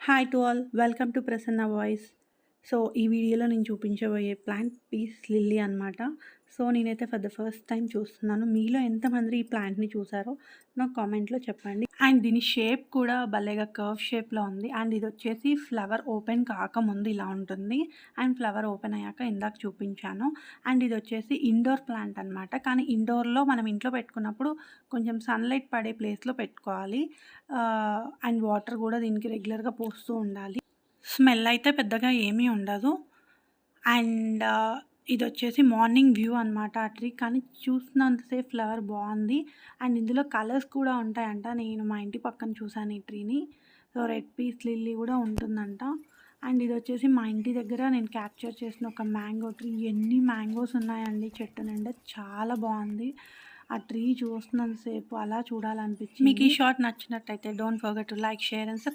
Hi to all welcome to Prasanna voice. So ఈ వీడియోలో నేను చూపించబోయే ప్లాంట్ పీస్ లిల్లీ అనమాట. సో నేనైతే ఫర్ ద ఫస్ట్ టైం చూస్తున్నాను. మీలో ఎంతమంది ఈ ప్లాంట్ని చూసారో నాకు కామెంట్లో చెప్పండి. అండ్ దీని షేప్ కూడా భలేగా కర్వ్ షేప్లో ఉంది. అండ్ ఇది వచ్చేసి ఫ్లవర్ ఓపెన్ కాకముందు ఇలా ఉంటుంది. అండ్ ఫ్లవర్ ఓపెన్ అయ్యాక ఇందాక చూపించాను. అండ్ ఇది వచ్చేసి ఇండోర్ ప్లాంట్ అనమాట. కానీ ఇండోర్లో మనం ఇంట్లో పెట్టుకున్నప్పుడు కొంచెం సన్లైట్ పడే ప్లేస్లో పెట్టుకోవాలి. అండ్ వాటర్ కూడా దీనికి రెగ్యులర్గా పోస్తూ ఉండాలి. స్మెల్ అయితే పెద్దగా ఏమీ ఉండదు. అండ్ ఇది వచ్చేసి మార్నింగ్ వ్యూ అనమాట ఆ ట్రీ. కానీ చూసినంతసేపు ఫ్లవర్ బాగుంది. అండ్ ఇందులో కలర్స్ కూడా ఉంటాయంట. నేను మా ఇంటి పక్కన చూసాను ఈ ట్రీని. సో రెడ్ పీస్ లిల్లీ కూడా ఉంటుందంట. అండ్ ఇది వచ్చేసి మా ఇంటి దగ్గర నేను క్యాప్చర్ చేసిన ఒక మ్యాంగో ట్రీ. ఎన్ని మ్యాంగోస్ ఉన్నాయండి చెట్టు నిండా. చాలా బాగుంది. ఆ ట్రీ చూస్తున్నంతసేపు అలా చూడాలనిపించింది. మీకు ఈ షార్ట్ నచ్చినట్టయితే don't forget to like, share and subscribe.